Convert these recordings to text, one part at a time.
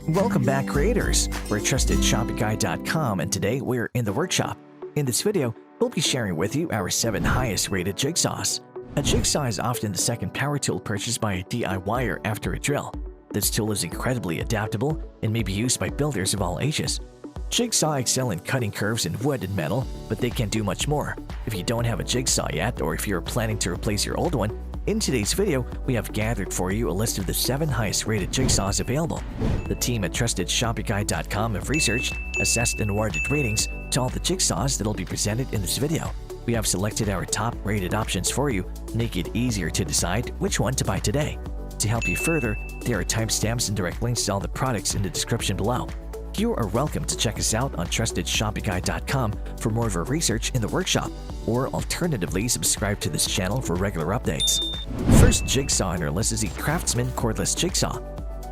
Welcome back, creators! We're TrustedShoppingGuide.com, and today we're in the workshop. In this video, we'll be sharing with you our 7 highest rated jigsaws. A jigsaw is often the second power tool purchased by a DIYer after a drill. This tool is incredibly adaptable and may be used by builders of all ages. Jigsaw excel in cutting curves in wood and metal, but they can do much more. If you don't have a jigsaw yet, or if you're planning to replace your old one, in today's video, we have gathered for you a list of the 7 highest rated jigsaws available. The team at TrustedShoppingGuide.com have researched, assessed, and awarded ratings to all the jigsaws that will be presented in this video. We have selected our top rated options for you to make it easier to decide which one to buy today. To help you further, there are timestamps and direct links to all the products in the description below. You are welcome to check us out on TrustedShoppingGuide.com for more of our research in the workshop, or alternatively subscribe to this channel for regular updates. First jigsaw on our list is the CRAFTSMAN Cordless Jig Saw.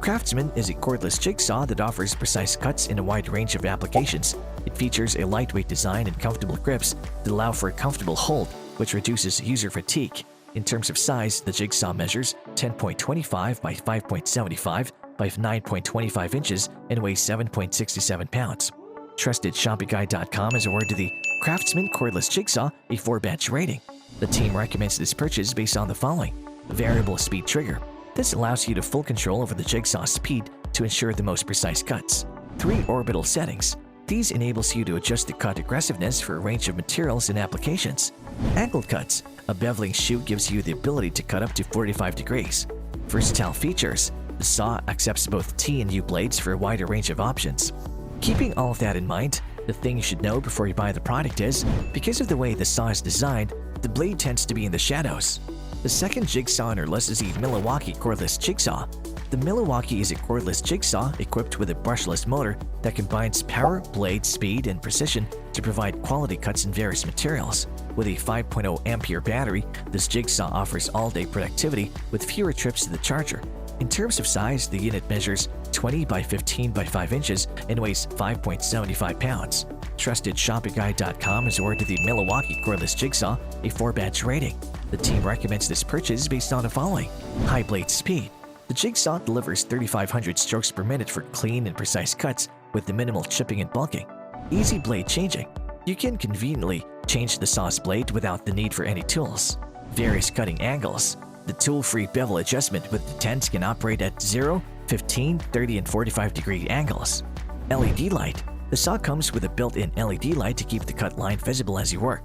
CRAFTSMAN is a cordless jigsaw that offers precise cuts in a wide range of applications. It features a lightweight design and comfortable grips that allow for a comfortable hold, which reduces user fatigue. In terms of size, the jigsaw measures 10.25 by 5.75 by 9.25 inches and weighs 7.67 pounds. TrustedShoppingGuide.com has awarded the CRAFTSMAN Cordless Jig Saw a 4-batch rating. The team recommends this purchase based on the following: variable speed trigger. This allows you to full control over the jigsaw speed to ensure the most precise cuts. 3 orbital settings. These enables you to adjust the cut aggressiveness for a range of materials and applications. Angled cuts. A beveling shoe gives you the ability to cut up to 45 degrees. Versatile features. The saw accepts both T and U blades for a wider range of options. Keeping all of that in mind, the thing you should know before you buy the product is, because of the way the saw is designed, the blade tends to be in the shadows. The second jigsaw on our list is the Milwaukee Cordless Jig Saw. The Milwaukee is a cordless jigsaw equipped with a brushless motor that combines power, blade, speed, and precision to provide quality cuts in various materials. With a 5.0 ampere battery, this jigsaw offers all-day productivity with fewer trips to the charger. In terms of size, the unit measures 20 by 15 by 5 inches and weighs 5.75 pounds. TrustedShoppingGuide.com has awarded the Milwaukee Cordless Jig Saw a 4-batch rating. The team recommends this purchase based on the following: high blade speed. The jigsaw delivers 3,500 strokes per minute for clean and precise cuts with the minimal chipping and bulking. Easy blade changing. You can conveniently change the saw's blade without the need for any tools. Various cutting angles. The tool-free bevel adjustment with detents can operate at 0, 15, 30, and 45 degree angles. LED light. The saw comes with a built-in LED light to keep the cut line visible as you work.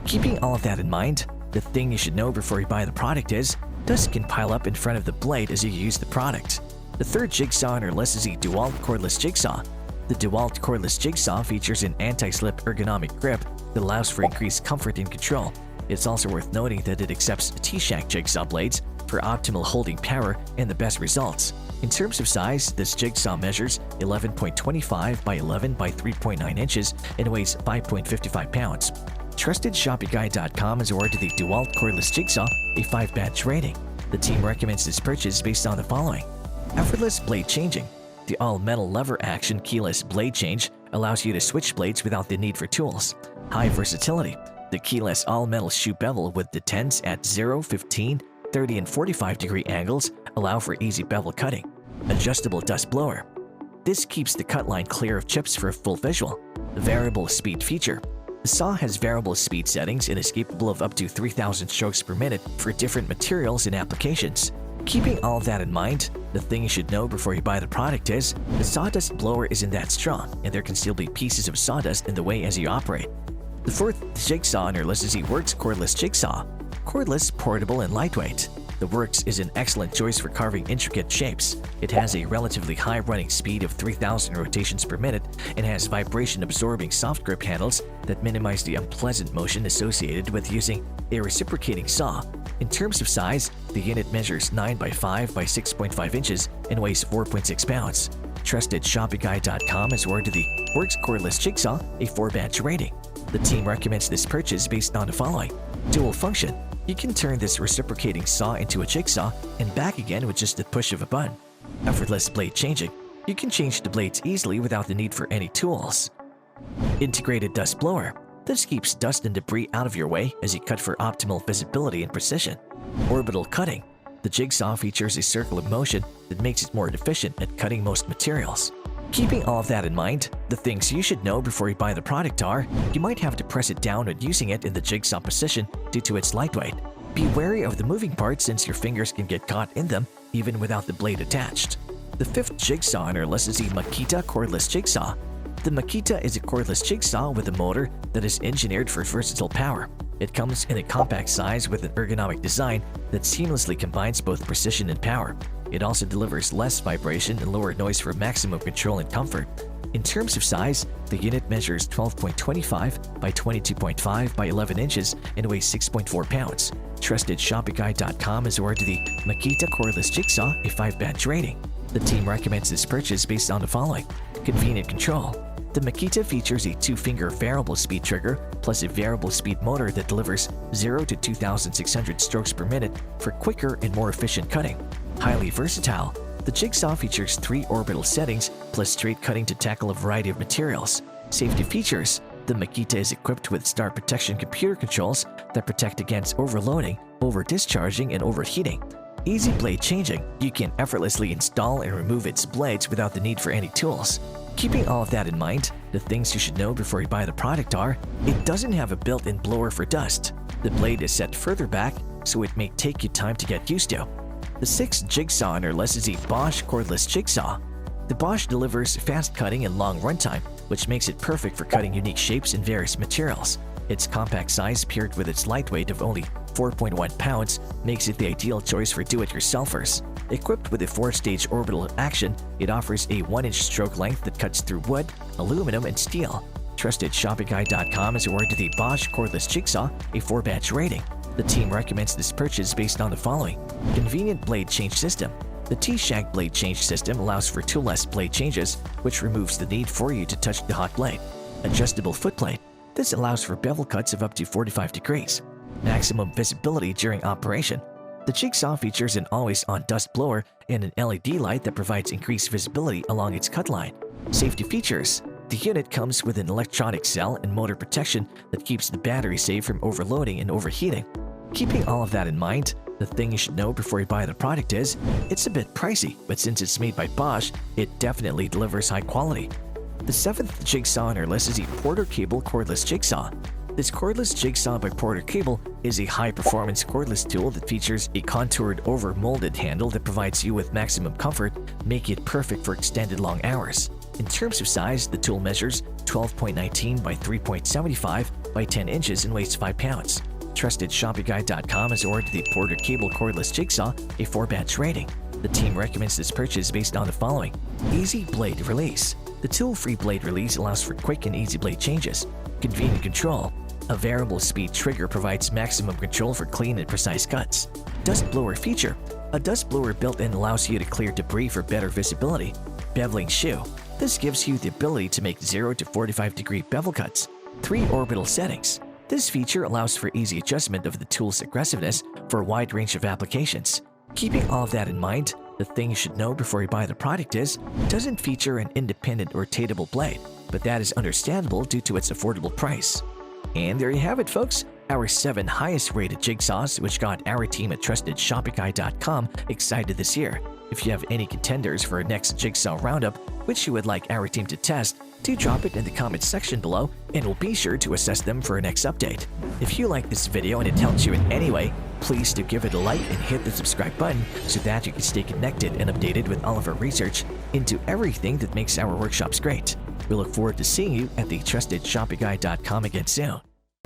Keeping all of that in mind, the thing you should know before you buy the product is, dust can pile up in front of the blade as you use the product. The third jigsaw on our list is the DEWALT Cordless Jig Saw. The DEWALT Cordless Jig Saw features an anti-slip ergonomic grip that allows for increased comfort and control. It's also worth noting that it accepts T-shank jigsaw blades for optimal holding power and the best results. In terms of size, this jigsaw measures 11.25 by 11 by 3.9 inches and weighs 5.55 pounds. TrustedShoppingGuide.com has awarded the DEWALT Cordless Jig Saw a 5-batch rating. The team recommends this purchase based on the following: effortless blade changing. The all-metal lever action keyless blade change allows you to switch blades without the need for tools. High versatility. The keyless all-metal shoe bevel with detents at 0, 15, 30, and 45 degree angles allow for easy bevel cutting. Adjustable dust blower. This keeps the cut line clear of chips for a full visual. Variable speed feature. The saw has variable speed settings and is capable of up to 3,000 strokes per minute for different materials and applications. Keeping all of that in mind, the thing you should know before you buy the product is, the sawdust blower isn't that strong, and there can still be pieces of sawdust in the way as you operate. The fourth jigsaw on our list is the WORX Cordless Jig Saw. Cordless, portable, and lightweight. The WORX is an excellent choice for carving intricate shapes. It has a relatively high running speed of 3,000 rotations per minute and has vibration-absorbing soft grip handles that minimize the unpleasant motion associated with using a reciprocating saw. In terms of size, the unit measures 9 by 5 by 6.5 inches and weighs 4.6 pounds. TrustedShoppingGuide.com has awarded the WORX Cordless Jig Saw a 4-batch rating. The team recommends this purchase based on the following: dual function. You can turn this reciprocating saw into a jigsaw and back again with just the push of a button. Effortless blade changing. You can change the blades easily without the need for any tools. Integrated dust blower. This keeps dust and debris out of your way as you cut for optimal visibility and precision. Orbital cutting. The Jigsaw features a circle of motion that makes it more efficient at cutting most materials. Keeping all of that in mind, the things you should know before you buy the product are, you might have to press it down when using it in the jigsaw position due to its lightweight. Be wary of the moving parts since your fingers can get caught in them even without the blade attached. The fifth jigsaw on our list is the Makita Cordless Jig Saw. The Makita is a cordless jigsaw with a motor that is engineered for versatile power. It comes in a compact size with an ergonomic design that seamlessly combines both precision and power. It also delivers less vibration and lower noise for maximum control and comfort. In terms of size, the unit measures 12.25 by 22.5 by 11 inches and weighs 6.4 pounds. Trusted ShopPGuide.com has awarded the Makita Cordless Jig Saw a 5-badge rating. The team recommends this purchase based on the following: convenient control. The Makita features a 2-finger variable speed trigger plus a variable speed motor that delivers 0 to 2,600 strokes per minute for quicker and more efficient cutting. Highly versatile, the Jigsaw features 3 orbital settings plus straight cutting to tackle a variety of materials. Safety features: the Makita is equipped with start protection computer controls that protect against overloading, over-discharging, and overheating. Easy blade changing, you can effortlessly install and remove its blades without the need for any tools. Keeping all of that in mind, the things you should know before you buy the product are, it doesn't have a built-in blower for dust. The blade is set further back, so it may take you time to get used to. The sixth jigsaw on our list is the BOSCH Cordless Jig Saw. The BOSCH delivers fast cutting and long runtime, which makes it perfect for cutting unique shapes in various materials. Its compact size paired with its lightweight of only 4.1 pounds makes it the ideal choice for do-it-yourselfers. Equipped with a 4-stage orbital action, it offers a 1-inch stroke length that cuts through wood, aluminum, and steel. Trusted ShopPGuide.com has awarded the BOSCH Cordless Jigsaw a 4-badge rating. The team recommends this purchase based on the following: convenient blade change system. The T-shank blade change system allows for toolless blade changes, which removes the need for you to touch the hot blade. Adjustable footplate. This allows for bevel cuts of up to 45 degrees. Maximum visibility during operation. The Jigsaw features an always-on dust blower and an LED light that provides increased visibility along its cut line. Safety features: the unit comes with an electronic cell and motor protection that keeps the battery safe from overloading and overheating. Keeping all of that in mind, the thing you should know before you buy the product is, it's a bit pricey, but since it's made by BOSCH, it definitely delivers high quality. The seventh jigsaw on our list is the Porter Cable Cordless Jig Saw. This cordless jigsaw by Porter Cable is a high-performance cordless tool that features a contoured over-molded handle that provides you with maximum comfort, making it perfect for extended long hours. In terms of size, the tool measures 12.19 by 3.75 by 10 inches and weighs 5 pounds. Trusted ShopPGuide.com has awarded the Porter Cable Cordless Jig Saw a 4-badge rating. The team recommends this purchase based on the following: easy blade release. The tool-free blade release allows for quick and easy blade changes. Convenient control. A variable speed trigger provides maximum control for clean and precise cuts. Dust blower feature. A dust blower built-in allows you to clear debris for better visibility. Beveling shoe. This gives you the ability to make 0 to 45-degree bevel cuts. 3 orbital settings. This feature allows for easy adjustment of the tool's aggressiveness for a wide range of applications. Keeping all of that in mind, the thing you should know before you buy the product is, it doesn't feature an independent rotatable blade, but that is understandable due to its affordable price. And there you have it, folks, our 7 highest rated jigsaws, which got our team at TrustedShopPGuide.com excited this year. If you have any contenders for our next jigsaw roundup, which you would like our team to test, do drop it in the comments section below, and we'll be sure to assess them for our next update. If you like this video and it helped you in any way, please do give it a like and hit the subscribe button so that you can stay connected and updated with all of our research into everything that makes our workshops great. We look forward to seeing you at the TrustedShopPGuide.com again soon.